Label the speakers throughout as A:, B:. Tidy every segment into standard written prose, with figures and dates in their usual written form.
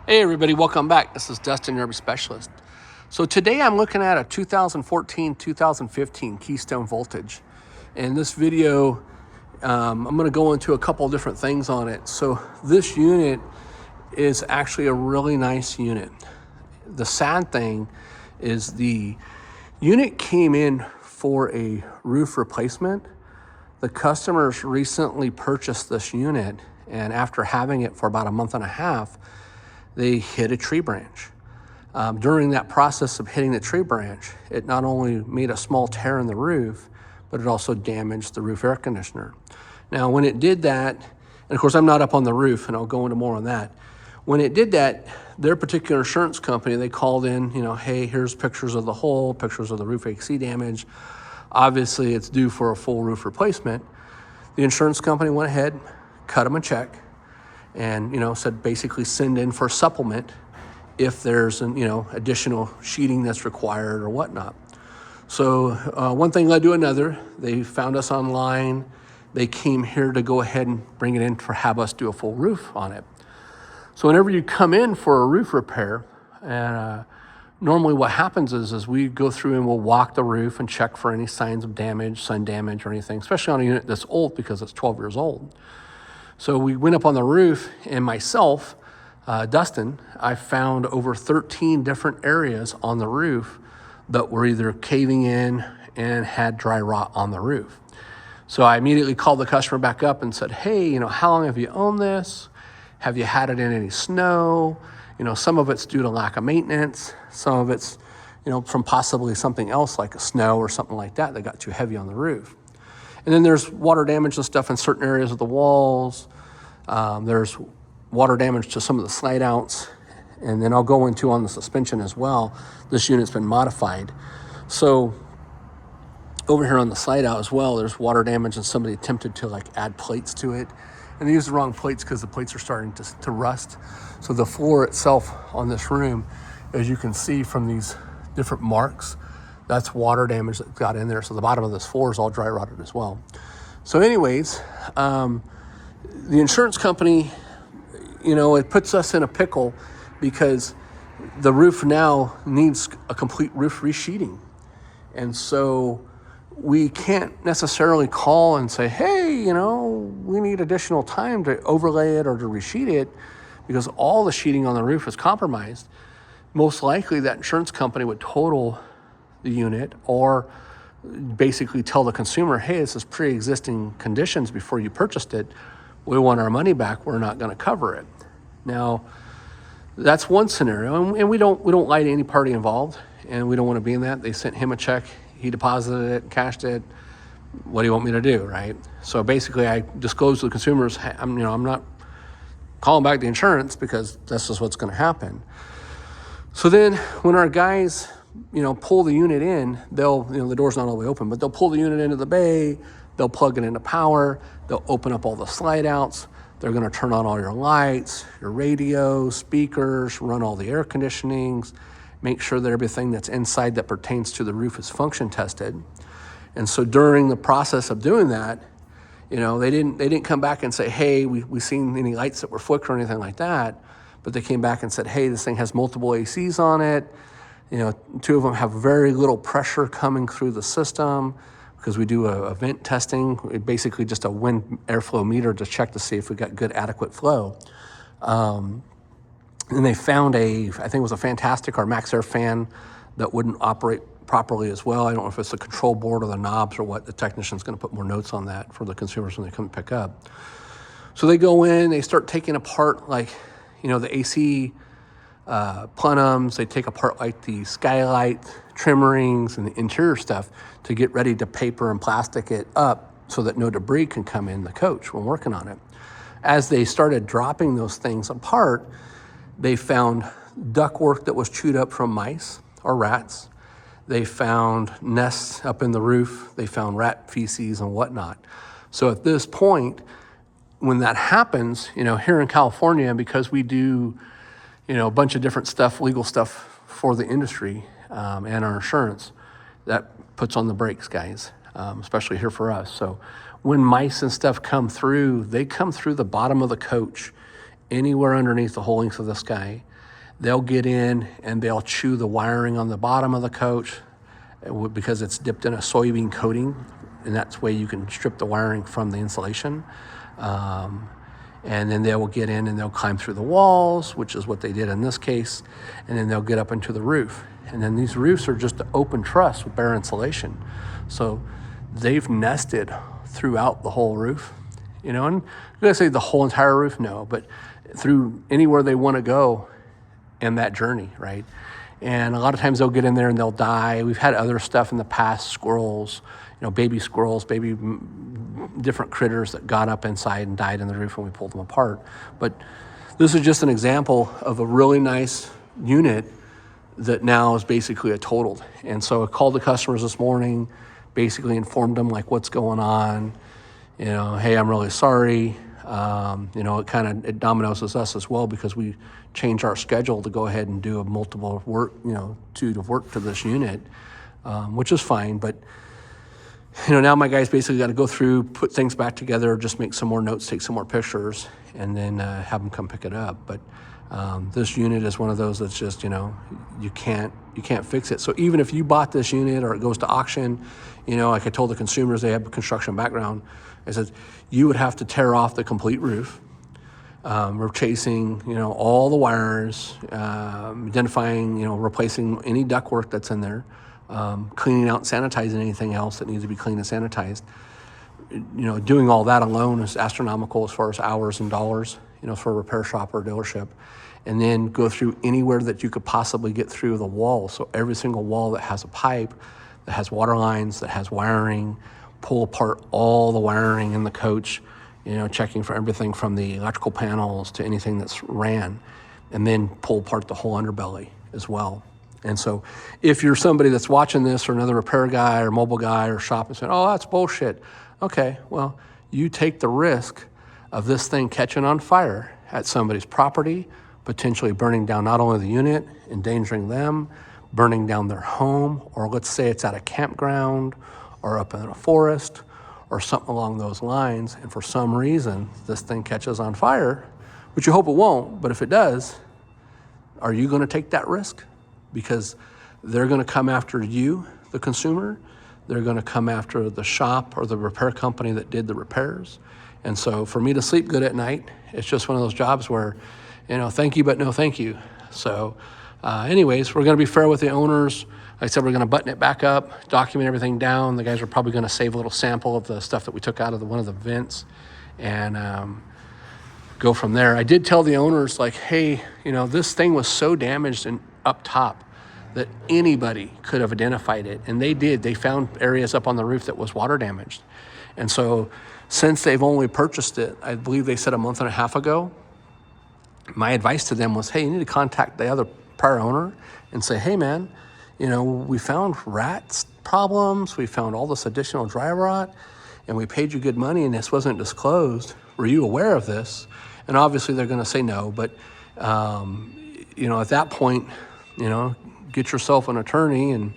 A: Hey everybody, welcome back. This is Dustin, your specialist. So today I'm looking at a 2014-2015 Keystone Voltage. In this video, I'm going to go into a couple of different things on it. So this unit is actually a really nice unit. The sad thing is the unit came in for a roof replacement. The customers recently purchased this unit, and after having it for about a month and a half, they hit a tree branch. During that process of hitting the tree branch, it not only made a small tear in the roof, but it also damaged the roof air conditioner. Now, when it did that, and of course I'm not up on the roof, and I'll go into more on that. When it did that, their particular insurance company, they called in, hey, here's pictures of the hole, pictures of the roof AC damage. Obviously, it's due for a full roof replacement. The insurance company went ahead, cut them a check, and said basically send in for a supplement if there's an additional sheeting that's required or whatnot. So one thing led to another. They found us online. They came here to go ahead and bring it in for have us do a full roof on it. So whenever you come in for a roof repair, and normally what happens is we go through and we'll walk the roof and check for any signs of damage, sun damage or anything, especially on a unit that's old because it's 12 years old. So we went up on the roof, and myself, Dustin, I found over 13 different areas on the roof that were either caving in and had dry rot on the roof. So I immediately called the customer back up and said, hey, how long have you owned this? Have you had it in any snow? Some of it's due to lack of maintenance. Some of it's, from possibly something else like a snow or something like that that got too heavy on the roof. And then there's water damage and stuff in certain areas of the walls. There's water damage to some of the slide outs. And then I'll go into on the suspension as well. This unit's been modified. So over here on the slide out as well, there's water damage, and somebody attempted to add plates to it. And they used the wrong plates because the plates are starting to rust. So the floor itself on this room, as you can see from these different marks, that's water damage that got in there. So the bottom of this floor is all dry rotted as well. So anyways, the insurance company, it puts us in a pickle because the roof now needs a complete roof resheeting. And so we can't necessarily call and say, hey, we need additional time to overlay it or to resheet it because all the sheeting on the roof is compromised. Most likely that insurance company would total the unit or basically tell the consumer, hey, this is pre-existing conditions before you purchased it. We want our money back. We're not going to cover it. Now, that's one scenario, and we don't lie to any party involved, and we don't want to be in that. They sent him a check. He deposited it, cashed it. What do you want me to do, right? So basically, I disclosed to the consumers, I'm not calling back the insurance because this is what's going to happen. So then when our guys pull the unit in, they'll, the door's not all the way open, but they'll pull the unit into the bay, they'll plug it into power, they'll open up all the slide outs, they're gonna turn on all your lights, your radios, speakers, run all the air conditionings, make sure that everything that's inside that pertains to the roof is function tested. And so during the process of doing that, they didn't come back and say, hey, we seen any lights that were flickering or anything like that, but they came back and said, hey, this thing has multiple ACs on it. Two of them have very little pressure coming through the system because we do a vent testing, basically just a wind airflow meter to check to see if we got good adequate flow. And they found I think it was a Fantastic or Max Air fan that wouldn't operate properly as well. I don't know if it's the control board or the knobs or what. The technician's going to put more notes on that for the consumers when they come pick up. So they go in, they start taking apart the AC plenums, they take apart the skylight trim rings and the interior stuff to get ready to paper and plastic it up so that no debris can come in the coach when working on it. As they started dropping those things apart, they found ductwork that was chewed up from mice or rats. They found nests up in the roof. They found rat feces and whatnot. So at this point, when that happens, here in California, because we do a bunch of different stuff, legal stuff for the industry and our insurance, that puts on the brakes, guys, especially here for us. So when mice and stuff they come through the bottom of the coach, anywhere underneath the whole length of the sky. they'll get in and they'll chew the wiring on the bottom of the coach because it's dipped in a soybean coating, and that's way you can strip the wiring from the insulation. And then they will get in and they'll climb through the walls, which is what they did in this case, and then they'll get up into the roof. And then these roofs are just an open truss with bare insulation. So they've nested throughout the whole roof, and I'm gonna say the whole entire roof, no, but through anywhere they wanna go in that journey, right? And a lot of times they'll get in there and they'll die. We've had other stuff in the past, squirrels, baby squirrels, baby different critters that got up inside and died in the roof when we pulled them apart. But this is just an example of a really nice unit that now is basically a totaled. And so I called the customers this morning, basically informed them like what's going on, hey, I'm really sorry. It dominoes us as well because we changed our schedule to go ahead and do a multiple work, to this unit, which is fine. But, now my guys basically got to go through, put things back together, just make some more notes, take some more pictures, and then have them come pick it up. But this unit is one of those that's just, you can't fix it. So even if you bought this unit or it goes to auction, like I told the consumers, they have a construction background, I said, you would have to tear off the complete roof. We're chasing, all the wires, identifying, replacing any ductwork that's in there, cleaning out, sanitizing anything else that needs to be cleaned and sanitized. Doing all that alone is astronomical as far as hours and dollars, for a repair shop or a dealership. And then go through anywhere that you could possibly get through the wall. So every single wall that has a pipe, that has water lines, that has wiring, pull apart all the wiring in the coach, checking for everything from the electrical panels to anything that's ran, and then pull apart the whole underbelly as well. And so if you're somebody that's watching this or another repair guy or mobile guy or shop and saying, oh, that's bullshit. Okay, well, you take the risk of this thing catching on fire at somebody's property, potentially burning down not only the unit, endangering them, burning down their home, or let's say it's at a campground or up in a forest or something along those lines, and for some reason this thing catches on fire, which you hope it won't, but if it does, are you gonna take that risk? Because they're gonna come after you, the consumer, they're gonna come after the shop or the repair company that did the repairs. And so for me to sleep good at night, it's just one of those jobs where, thank you, but no thank you. So anyways, we're gonna be fair with the owners. Like I said, we're gonna button it back up, document everything down. The guys are probably gonna save a little sample of the stuff that we took out of one of the vents and go from there. I did tell the owners like, hey, this thing was so damaged and up top that anybody could have identified it. And they did. They found areas up on the roof that was water damaged. And so since they've only purchased it, I believe they said a month and a half ago, my advice to them was, hey, you need to contact the other prior owner and say, hey man, we found rats problems, we found all this additional dry rot, and we paid you good money and this wasn't disclosed. Were you aware of this? And obviously they're gonna say no, but at that point, get yourself an attorney and,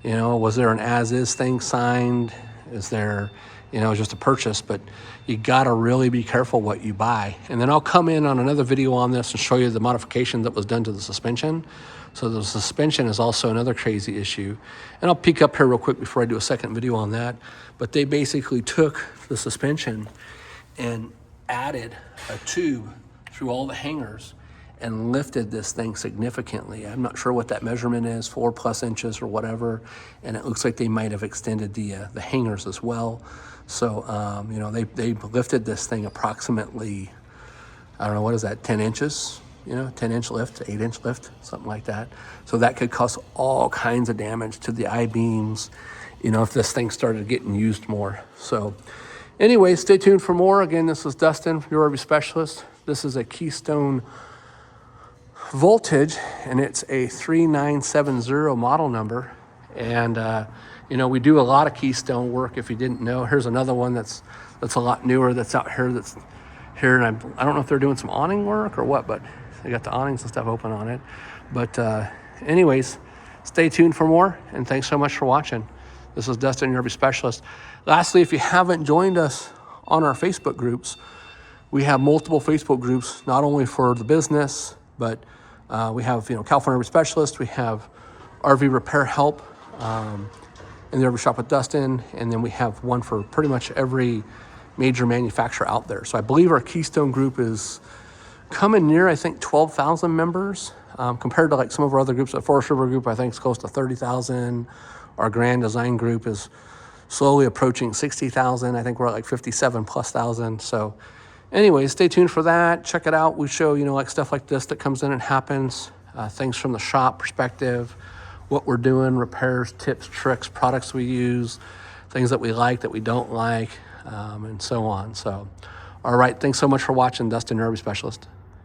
A: was there an as-is thing signed? Is there, just a purchase? But you gotta really be careful what you buy. And then I'll come in on another video on this and show you the modification that was done to the suspension. So the suspension is also another crazy issue. And I'll peek up here real quick before I do a second video on that. But they basically took the suspension and added a tube through all the hangers and lifted this thing significantly. I'm not sure what that measurement is, 4+ inches or whatever. And it looks like they might have extended the hangers as well. So, they lifted this thing approximately, I don't know, what is that, 10 inches? 10-inch lift, 8-inch lift, something like that. So that could cause all kinds of damage to the I-beams, if this thing started getting used more. So anyway, stay tuned for more. Again, this is Dustin, your RV specialist. This is a Keystone Voltage, and it's a 3970 model number. And, we do a lot of Keystone work, if you didn't know. Here's another one that's a lot newer that's out here, that's here. And I don't know if they're doing some awning work or what, but they got the awnings and stuff open on it. But anyways, stay tuned for more, and thanks so much for watching. This is Dustin, your RV specialist. Lastly, if you haven't joined us on our Facebook groups, we have multiple Facebook groups, not only for the business, but We have, California RV Specialist. We have RV Repair Help in the RV Shop with Dustin. And then we have one for pretty much every major manufacturer out there. So I believe our Keystone group is coming near, I think, 12,000 members compared to like some of our other groups. The Forest River group, I think, is close to 30,000. Our Grand Design group is slowly approaching 60,000. I think we're at like 57 plus thousand. So anyway, stay tuned for that. Check it out. We show, like stuff like this that comes in and happens, things from the shop perspective, what we're doing, repairs, tips, tricks, products we use, things that we like, that we don't like, and so on. So, all right. Thanks so much for watching, Dustin, your RV Specialist.